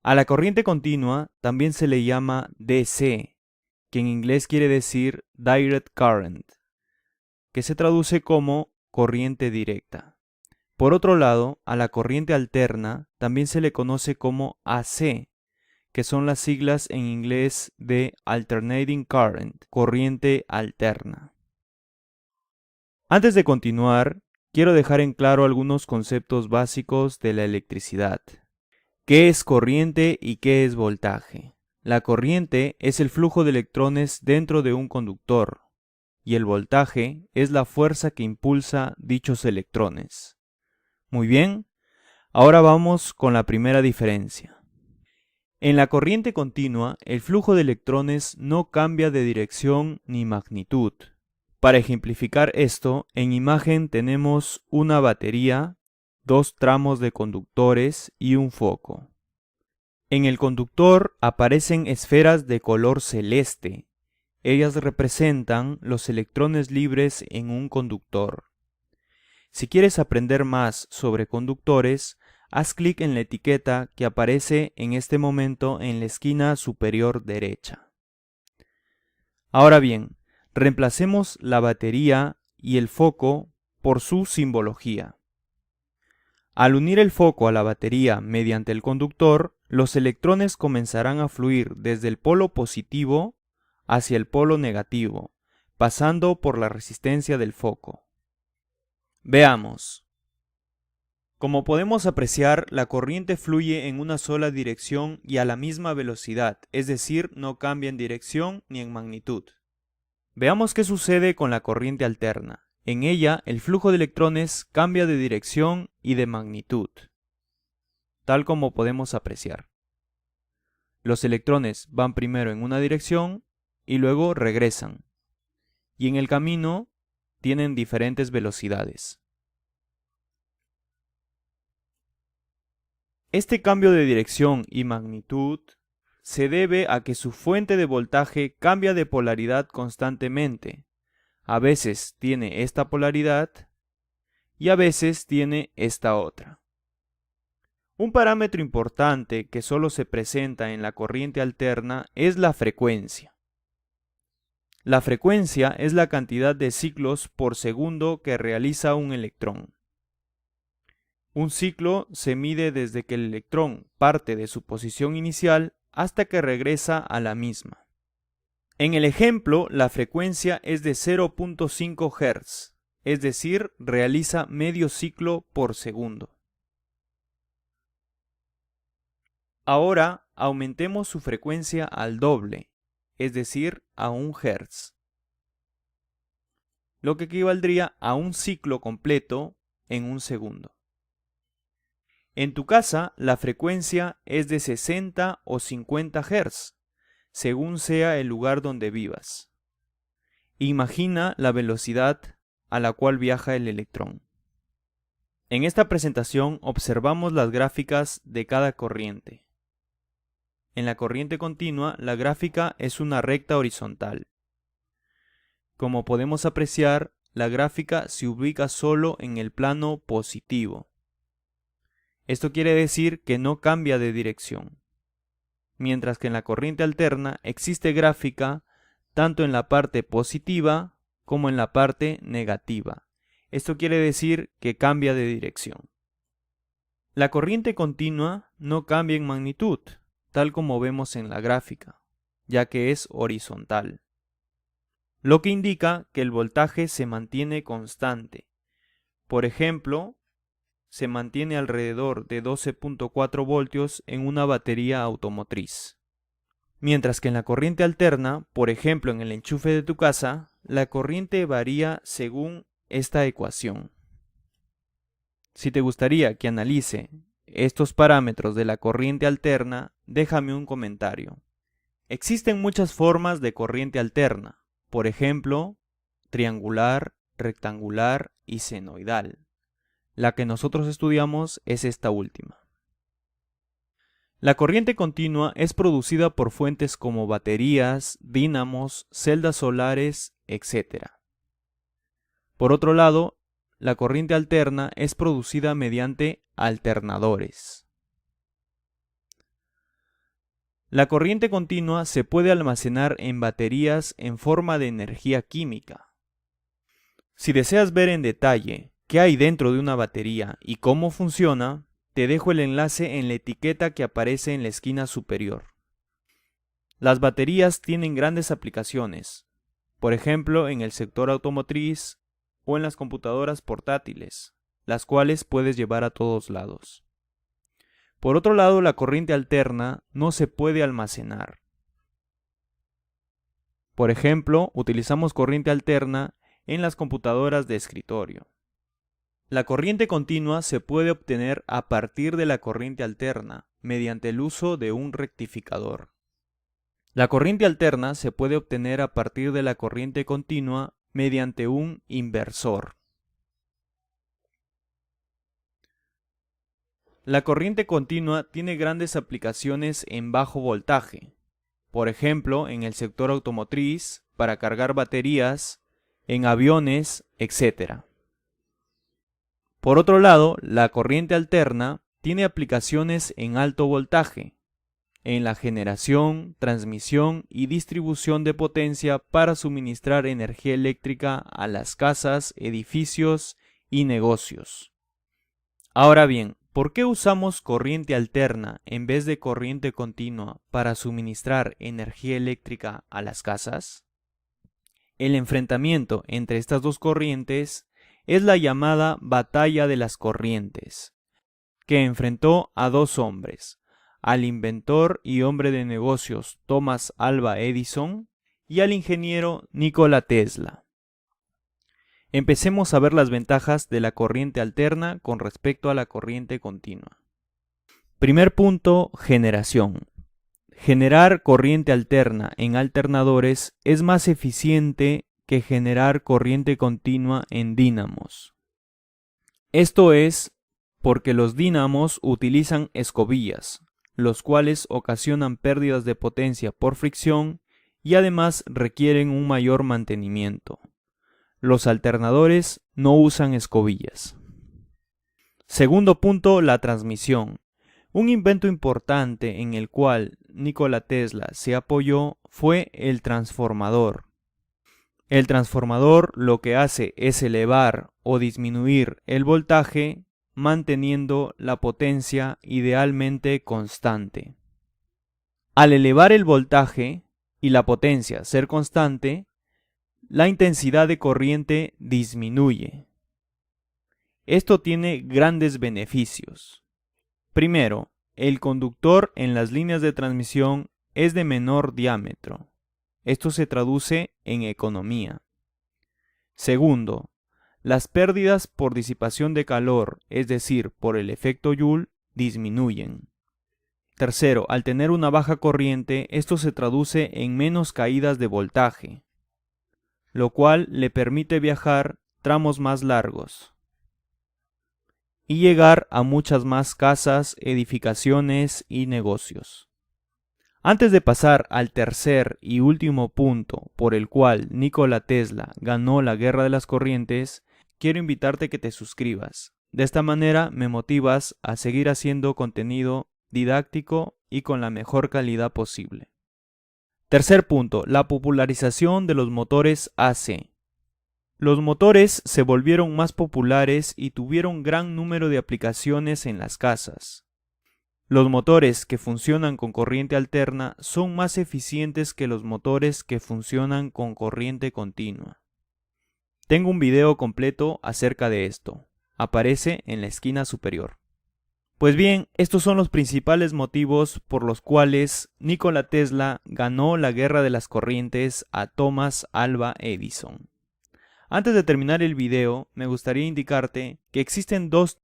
A la corriente continua también se le llama DC, que en inglés quiere decir Direct Current, que se traduce como corriente directa. Por otro lado, a la corriente alterna también se le conoce como AC, que son las siglas en inglés de Alternating Current, corriente alterna. Antes de continuar, quiero dejar en claro algunos conceptos básicos de la electricidad. ¿Qué es corriente y qué es voltaje? La corriente es el flujo de electrones dentro de un conductor, y el voltaje es la fuerza que impulsa dichos electrones. Muy bien, ahora vamos con la primera diferencia. En la corriente continua, el flujo de electrones no cambia de dirección ni magnitud. Para ejemplificar esto, en imagen tenemos una batería, dos tramos de conductores y un foco. En el conductor aparecen esferas de color celeste. Ellas representan los electrones libres en un conductor. Si quieres aprender más sobre conductores, haz clic en la etiqueta que aparece en este momento en la esquina superior derecha. Ahora bien, reemplacemos la batería y el foco por su simbología. Al unir el foco a la batería mediante el conductor, los electrones comenzarán a fluir desde el polo positivo hacia el polo negativo, pasando por la resistencia del foco. Veamos. Como podemos apreciar, la corriente fluye en una sola dirección y a la misma velocidad, es decir, no cambia en dirección ni en magnitud. Veamos qué sucede con la corriente alterna. En ella, el flujo de electrones cambia de dirección y de magnitud, tal como podemos apreciar. Los electrones van primero en una dirección y luego regresan, y en el camino tienen diferentes velocidades. Este cambio de dirección y magnitud se debe a que su fuente de voltaje cambia de polaridad constantemente. A veces tiene esta polaridad y a veces tiene esta otra. Un parámetro importante que solo se presenta en la corriente alterna es la frecuencia. La frecuencia es la cantidad de ciclos por segundo que realiza un electrón. Un ciclo se mide desde que el electrón parte de su posición inicial hasta que regresa a la misma. En el ejemplo, la frecuencia es de 0.5 Hz, es decir, realiza medio ciclo por segundo. Ahora aumentemos su frecuencia al doble, es decir, a 1 Hz, lo que equivaldría a un ciclo completo en un segundo. En tu casa, la frecuencia es de 60 o 50 Hz, según sea el lugar donde vivas. Imagina la velocidad a la cual viaja el electrón. En esta presentación observamos las gráficas de cada corriente. En la corriente continua, la gráfica es una recta horizontal. Como podemos apreciar, la gráfica se ubica solo en el plano positivo. Esto quiere decir que no cambia de dirección. Mientras que en la corriente alterna existe gráfica tanto en la parte positiva como en la parte negativa. Esto quiere decir que cambia de dirección. La corriente continua no cambia en magnitud, tal como vemos en la gráfica, ya que es horizontal, lo que indica que el voltaje se mantiene constante. Por ejemplo, se mantiene alrededor de 12.4 voltios en una batería automotriz. Mientras que en la corriente alterna, por ejemplo en el enchufe de tu casa, la corriente varía según esta ecuación. Si te gustaría que analice estos parámetros de la corriente alterna, déjame un comentario. Existen muchas formas de corriente alterna, por ejemplo, triangular, rectangular y senoidal. La que nosotros estudiamos es esta última. La corriente continua es producida por fuentes como baterías, dínamos, celdas solares, etc. Por otro lado, la corriente alterna es producida mediante alternadores. La corriente continua se puede almacenar en baterías en forma de energía química. Si deseas ver en detalle qué hay dentro de una batería y cómo funciona, te dejo el enlace en la etiqueta que aparece en la esquina superior. Las baterías tienen grandes aplicaciones, por ejemplo en el sector automotriz o en las computadoras portátiles, las cuales puedes llevar a todos lados. Por otro lado, la corriente alterna no se puede almacenar. Por ejemplo, utilizamos corriente alterna en las computadoras de escritorio. La corriente continua se puede obtener a partir de la corriente alterna mediante el uso de un rectificador. La corriente alterna se puede obtener a partir de la corriente continua mediante un inversor. La corriente continua tiene grandes aplicaciones en bajo voltaje, por ejemplo en el sector automotriz, para cargar baterías, en aviones, etc. Por otro lado, la corriente alterna tiene aplicaciones en alto voltaje, en la generación, transmisión y distribución de potencia para suministrar energía eléctrica a las casas, edificios y negocios. Ahora bien, ¿por qué usamos corriente alterna en vez de corriente continua para suministrar energía eléctrica a las casas? El enfrentamiento entre estas dos corrientes es la llamada Batalla de las Corrientes, que enfrentó a dos hombres, al inventor y hombre de negocios Thomas Alva Edison y al ingeniero Nikola Tesla. Empecemos a ver las ventajas de la corriente alterna con respecto a la corriente continua. Primer punto, generación. Generar corriente alterna en alternadores es más eficiente que generar corriente continua en dínamos. Esto es porque los dínamos utilizan escobillas, los cuales ocasionan pérdidas de potencia por fricción y además requieren un mayor mantenimiento. Los alternadores no usan escobillas. Segundo punto, la transmisión. Un invento importante en el cual Nikola Tesla se apoyó fue el transformador. El transformador lo que hace es elevar o disminuir el voltaje manteniendo la potencia idealmente constante. Al elevar el voltaje y la potencia ser constante, la intensidad de corriente disminuye. Esto tiene grandes beneficios. Primero, el conductor en las líneas de transmisión es de menor diámetro. Esto se traduce en economía. Segundo, las pérdidas por disipación de calor, es decir, por el efecto Joule, disminuyen. Tercero, al tener una baja corriente, esto se traduce en menos caídas de voltaje, lo cual le permite viajar tramos más largos y llegar a muchas más casas, edificaciones y negocios. Antes de pasar al tercer y último punto por el cual Nikola Tesla ganó la guerra de las corrientes, quiero invitarte a que te suscribas. De esta manera me motivas a seguir haciendo contenido didáctico y con la mejor calidad posible. Tercer punto, la popularización de los motores AC. Los motores se volvieron más populares y tuvieron gran número de aplicaciones en las casas. Los motores que funcionan con corriente alterna son más eficientes que los motores que funcionan con corriente continua. Tengo un video completo acerca de esto. Aparece en la esquina superior. Pues bien, estos son los principales motivos por los cuales Nikola Tesla ganó la guerra de las corrientes a Thomas Alva Edison. Antes de terminar el video, me gustaría indicarte que existen dos